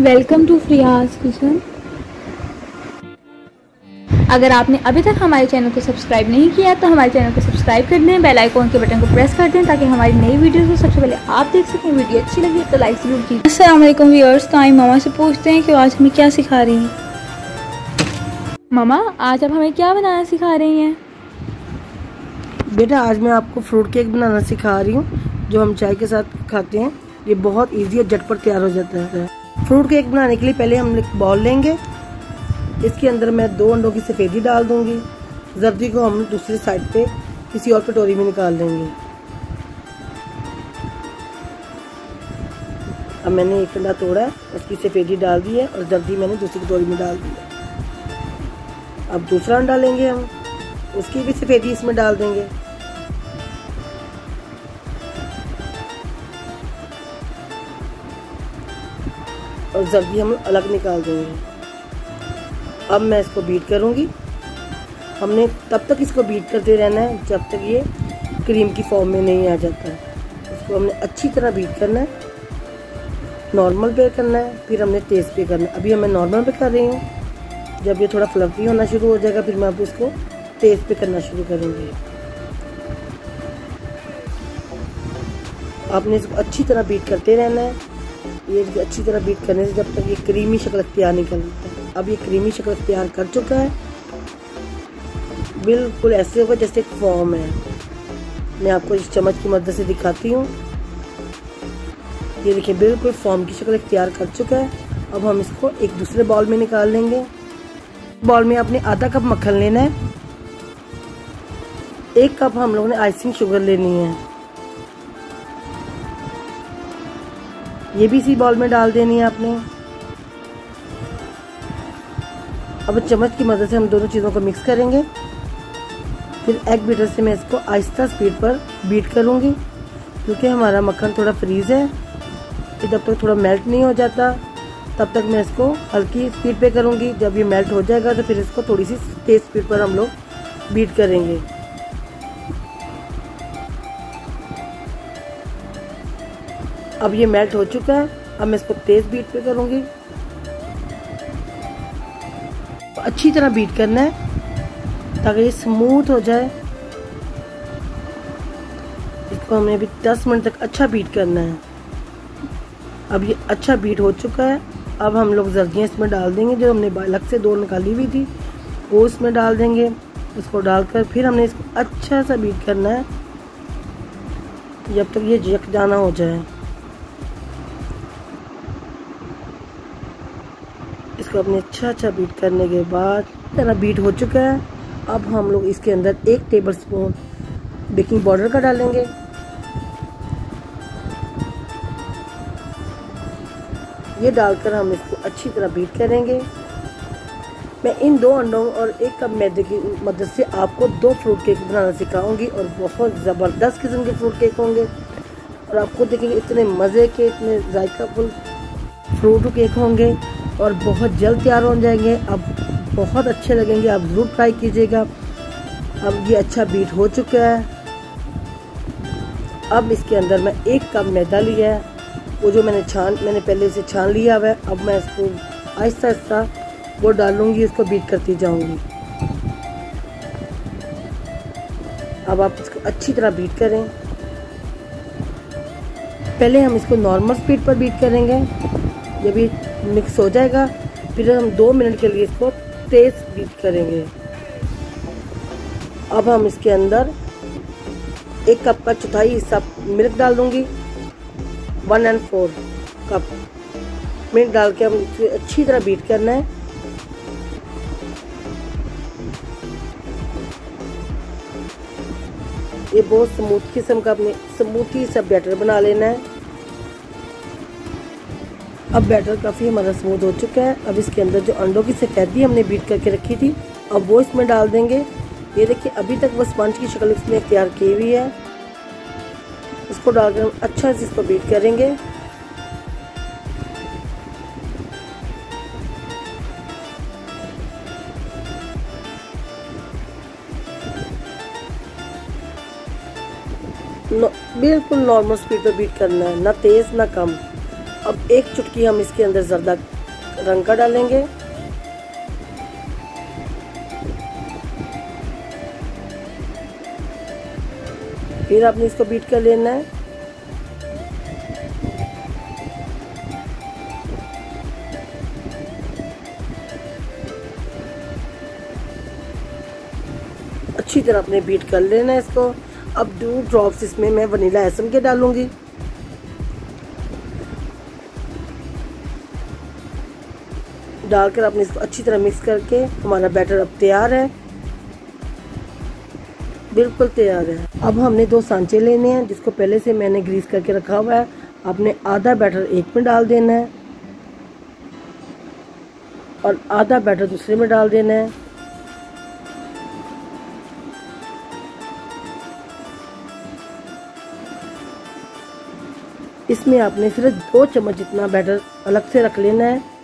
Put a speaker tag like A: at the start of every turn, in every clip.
A: Welcome to फ्रियाज kitchen. अगर आपने अभी तक हमारे चैनल को सब्सक्राइब नहीं किया तो हमारे चैनल को सब्सक्राइब कर दें, बेल आइकॉन के बटन को प्रेस कर दें ताकि हमारी नई वीडियोस को सबसे पहले आप देख सकें। वीडियो अच्छी लगी तो लाइक जरूर कीजिए। अस्सलाम वालेकुम व्यूअर्स। तो आई मामा से पूछते हैं कि आज हमें क्या सिखा रही हैं। मामा आज आप हमें क्या बनाना सिखा रही हैं?
B: बेटा आज मैं आपको फ्रूट केक बनाना सिखा रही हूँ जो हम चाय के साथ खाते हैं। ये बहुत इजी और झटपट तैयार हो जाता है। फ्रूट केक बनाने के लिए पहले हम एक बाउल लेंगे। इसके अंदर मैं 2 अंडों की सफेदी डाल दूंगी। जर्दी को हम दूसरी साइड पे किसी और कटोरी में निकाल देंगे। अब मैंने एक अंडा तोड़ा है, उसकी सफेदी डाल दी है और जर्दी मैंने दूसरी कटोरी में डाल दी है। अब दूसरा अंडा लेंगे हम, उसकी भी सफेदी इसमें डाल देंगे। और जर्दी हम अलग निकाल देंगे। अब मैं इसको बीट करूंगी। हमने तब तक इसको बीट करते रहना है जब तक ये क्रीम की फॉर्म में नहीं आ जाता। इसको हमने अच्छी तरह बीट करना है। नॉर्मल पे करना है, फिर हमने तेज़ पे करना है। अभी मैं नॉर्मल पे कर रही हूँ। जब ये थोड़ा फ्लफी होना शुरू हो जाएगा फिर मैं अब इसको तेज़ पे करना शुरू करूँगी। आपने इसको अच्छी तरह बीट करते रहना है। ये अच्छी तरह बीट करने से जब तक ये क्रीमी शक्ल तैयार नहीं कर लेता। अब ये क्रीमी शक्ल तैयार कर चुका है। बिल्कुल ऐसे होगा जैसे एक फॉर्म है। मैं आपको इस चम्मच की मदद से दिखाती हूँ। ये देखिए बिल्कुल फॉर्म की शक्ल तैयार कर चुका है। अब हम इसको एक दूसरे बाउल में निकाल लेंगे। बाउल में आपने आधा कप मक्खन लेना है। 1 कप हम लोगों ने आइसिंग शुगर लेनी है। ये भी इसी बाउल में डाल देनी है आपने। अब चम्मच की मदद से हम दोनों चीज़ों को मिक्स करेंगे। फिर एग बीटर से मैं इसको आहिस्ता स्पीड पर बीट करूंगी क्योंकि हमारा मक्खन थोड़ा फ्रीज है। कि जब तक थोड़ा मेल्ट नहीं हो जाता तब तक मैं इसको हल्की स्पीड पे करूंगी। जब ये मेल्ट हो जाएगा तो फिर इसको थोड़ी सी तेज स्पीड पर हम लोग बीट करेंगे। अब ये मेल्ट हो चुका है। अब मैं इसको तेज बीट पे करूंगी। अच्छी तरह बीट करना है ताकि ये स्मूथ हो जाए। इसको हमें अभी 10 मिनट तक अच्छा बीट करना है। अब ये अच्छा बीट हो चुका है। अब हम लोग जर्दियाँ इसमें डाल देंगे जो हमने अलग से 2 निकाली हुई थी, वो इसमें डाल देंगे। इसको डालकर फिर हमने इसको अच्छा सा बीट करना है जब तक ये यकजाना हो जाए। इसको अपने अच्छा बीट करने के बाद तरह बीट हो चुका है। अब हम लोग इसके अंदर 1 टेबलस्पून बेकिंग पाउडर का डालेंगे। ये डालकर हम इसको अच्छी तरह बीट करेंगे। मैं इन 2 अंडों और 1 कप मैदे की मदद से आपको 2 फ्रूट केक बनाना सिखाऊंगी और बहुत ज़बरदस्त किस्म के फ्रूट केक होंगे। और आपको देखेंगे इतने मज़े के, इतने जायकाफुल फ्रूट केक होंगे और बहुत जल्द तैयार हो जाएंगे। अब बहुत अच्छे लगेंगे, आप ज़रूर ट्राई कीजिएगा। अब ये अच्छा बीट हो चुका है। अब इसके अंदर मैं 1 कप मैदा लिया है, वो जो मैंने पहले से छान लिया हुआ है। अब मैं इसको आहिस्ता आहिस्ता वो डालूंगी, इसको बीट करती जाऊंगी। अब आप इसको अच्छी तरह बीट करें। पहले हम इसको नॉर्मल स्पीड पर बीट करेंगे। जब ये मिक्स हो जाएगा फिर हम 2 मिनट के लिए इसको तेज बीट करेंगे। अब हम इसके अंदर 1 कप का चौथाई हिस्सा मिल्क डाल दूंगी। 1/4 कप मिल्क डाल के हम इसे अच्छी तरह बीट करना है। ये बहुत स्मूथ किस्म का अपने स्मूथी सा बैटर बना लेना है। अब बैटर काफ़ी हमारा स्मूथ हो चुका है। अब इसके अंदर जो अंडों की सफेदी हमने बीट करके रखी थी अब वो इसमें डाल देंगे। ये देखिए अभी तक वो स्पंज की शक्ल इसमें तैयार की हुई है। इसको डालकर हम अच्छा से इसको बीट करेंगे। बिल्कुल नॉर्मल स्पीड पर बीट करना है, ना तेज़ ना कम। अब एक चुटकी हम इसके अंदर जर्दा रंग का डालेंगे। फिर आपने इसको बीट कर लेना है। अच्छी तरह अपने बीट कर लेना है इसको। अब 2 ड्रॉप्स इसमें मैं वनीला एसेंस के डालूंगी। डालकर आपने इसको अच्छी तरह मिक्स करके, हमारा बैटर अब तैयार है, बिल्कुल तैयार है। अब हमने 2 सांचे लेने हैं जिसको पहले से मैंने ग्रीस करके रखा हुआ है। आपने आधा बैटर एक में डाल देना है और आधा बैटर दूसरे में डाल देना है। इसमें आपने सिर्फ 2 चम्मच जितना बैटर अलग से रख लेना है।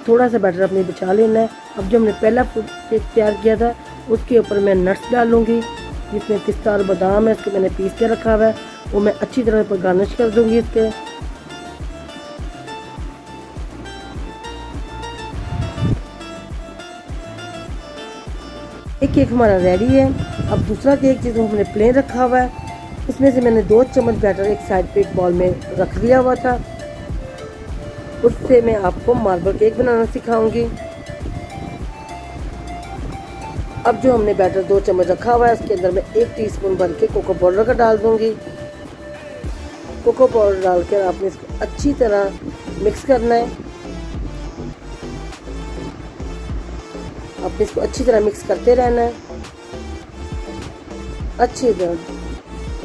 B: थोड़ा सा बैटर अपने बचा लेना है। अब जो हमने पहला फ्रूट केक तैयार किया था उसके ऊपर मैं नट्स डालूंगी, जिसमें पिस्ता और बादाम है, इसको मैंने पीस के रखा हुआ है, वो मैं अच्छी तरह पर गार्निश कर दूंगी इसके। एक केक हमारा रेडी है। अब दूसरा केक जिसको हमने प्लेन रखा हुआ है, उसमें से मैंने 2 चम्मच बैटर एक साइड पे एक बॉल में रख दिया हुआ था। उससे मैं आपको मार्बल केक बनाना सिखाऊंगी। अब जो हमने बैटर 2 चम्मच रखा हुआ है उसके अंदर मैं 1 टीस्पून भर के कोको पाउडर का डाल दूंगी। कोको पाउडर डालकर आपने इसको अच्छी तरह मिक्स करना है। आपने इसको अच्छी तरह मिक्स करते रहना है, अच्छी तरह,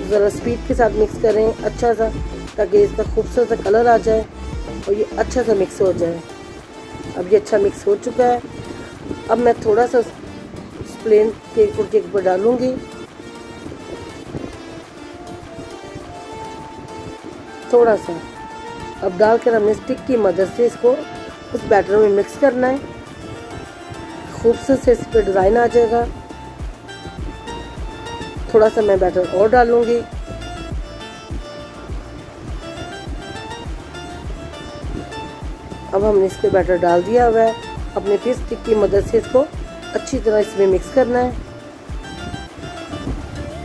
B: ज़रा स्पीड के साथ मिक्स करें अच्छा सा, ताकि इसका खूबसूरत सा कलर आ जाए और ये अच्छा सा मिक्स हो जाए। अब ये अच्छा मिक्स हो चुका है। अब मैं थोड़ा सा प्लेन केक फूड केक पर डालूंगी, थोड़ा सा। अब डालकर हमने स्टिक की मदद से इसको उस बैटर में मिक्स करना है। खूबसूरत से इस पर डिज़ाइन आ जाएगा। थोड़ा सा मैं बैटर और डालूंगी। अब हमने इस पे बैटर डाल दिया हुआ है। अपने फिश स्टिक की मदद से इसको अच्छी तरह इसमें मिक्स करना है।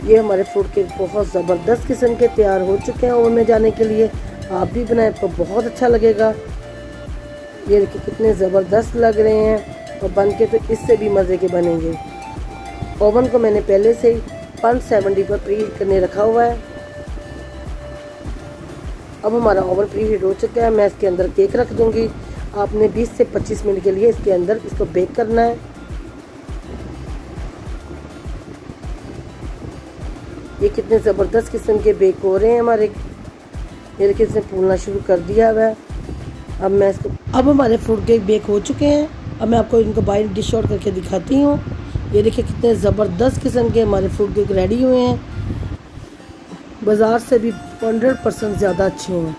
B: ये हमारे फ्रूट केक बहुत ज़बरदस्त किस्म के तैयार हो चुके हैं ओवन में जाने के लिए। आप भी बनाएं तो बहुत अच्छा लगेगा। ये देखिए कितने ज़बरदस्त लग रहे हैं और बन के तो इससे भी मज़े के बनेंगे। ओवन को मैंने पहले से ही 570 पर प्री हीट करने रखा हुआ है। अब हमारा ओवन प्री हीट हो चुका है। मैं इसके अंदर केक रख दूंगी। आपने 20 से 25 मिनट के लिए इसके अंदर इसको बेक करना है। ये कितने ज़बरदस्त किस्म के बेक हो रहे हैं हमारे। ये देखिए इसने फूलना शुरू कर दिया हुआ है। अब हमारे फ्रूट केक बेक हो चुके हैं। अब मैं आपको इनको बाहर डिश आउट करके दिखाती हूँ। ये देखिए कितने ज़बरदस्त किस्म के हमारे फ्रूट केक रेडी हुए हैं। बाज़ार से भी 100% ज़्यादा अच्छे हैं।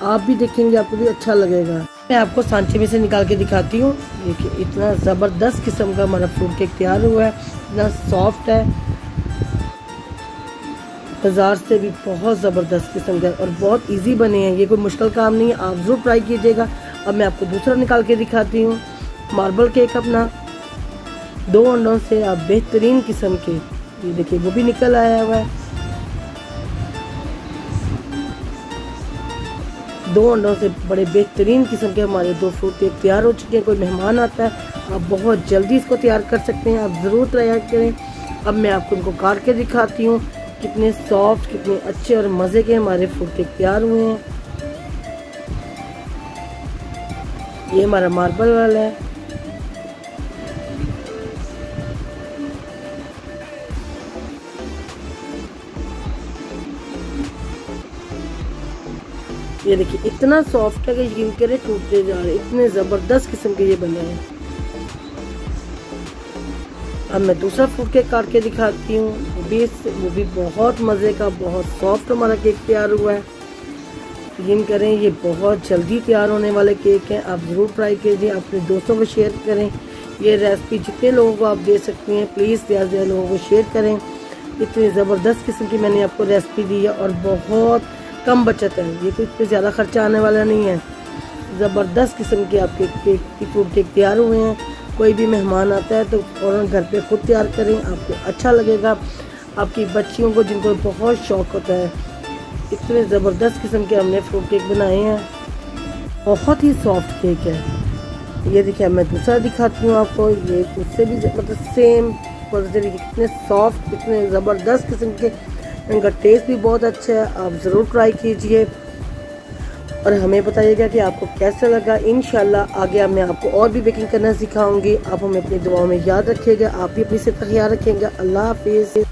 B: आप भी देखेंगे आपको भी अच्छा लगेगा। मैं आपको सांचे में से निकाल के दिखाती हूँ। देखिए इतना ज़बरदस्त किस्म का हमारा फ्रूट केक तैयार हुआ है। इतना सॉफ्ट है, बाज़ार से भी बहुत ज़बरदस्त किस्म का और बहुत इजी बने हैं। ये कोई मुश्किल काम नहीं है, आप ज़रूर ट्राई कीजिएगा। अब मैं आपको दूसरा निकाल के दिखाती हूँ। मार्बल केक अपना 2 अंडों से आप बेहतरीन किस्म के, ये देखिए वो भी निकल आया हुआ है। 2 अंडों से बड़े बेहतरीन किस्म के हमारे 2 फ्रूट केक तैयार हो चुके हैं। कोई मेहमान आता है आप बहुत जल्दी इसको तैयार कर सकते हैं। आप ज़रूर तैयार करें। अब मैं आपको इनको काट के दिखाती हूँ। कितने सॉफ्ट, कितने अच्छे और मज़े के हमारे फ्रूट केक तैयार हुए हैं। ये हमारा मार्बल वाला है। ये देखिए इतना सॉफ्ट है कि यकीन करें टूटते जा रहे, इतने ज़बरदस्त किस्म के ये बने हैं। अब मैं दूसरा फ्रूट केक काट के दिखाती हूँ। वो भी बहुत मज़े का, बहुत सॉफ्ट हमारा केक तैयार हुआ है। यकीन करें ये बहुत जल्दी तैयार होने वाले केक हैं। आप ज़रूर ट्राई कीजिए, अपने दोस्तों को शेयर करें। ये रेसिपी जितने लोगों को आप दे सकते हैं प्लीज़ ज़्यादा से ज़्यादा लोगों को शेयर करें। इतनी ज़बरदस्त किस्म की मैंने आपको रेसिपी दी है और बहुत कम बचत है। ये कोई इस पर ज़्यादा खर्चा आने वाला नहीं है। ज़बरदस्त किस्म के आपके फ्रूट केक तैयार हुए हैं। कोई भी मेहमान आता है तो फ़ौरन घर पे खुद तैयार करें, आपको अच्छा लगेगा। आपकी बच्चियों को जिनको बहुत शौक़ होता है, इतने ज़बरदस्त किस्म के हमने फ्रूट केक बनाए हैं। बहुत ही सॉफ्ट केक है। ये देखिए मैं दूसरा दिखाती हूँ आपको। ये उससे भी मतलब सेम कितने सॉफ्ट, इतने ज़बरदस्त किस्म के, इनका टेस्ट भी बहुत अच्छा है। आप ज़रूर ट्राई कीजिए और हमें बताइएगा कि आपको कैसा लगा। इंशाल्लाह आगे मैं आपको और भी बेकिंग करना सिखाऊंगी। आप हमें अपनी दुआओं में याद रखिएगा। आप भी अपनी सेहत का ख्याल रखेंगे। अल्लाह हाफिज़।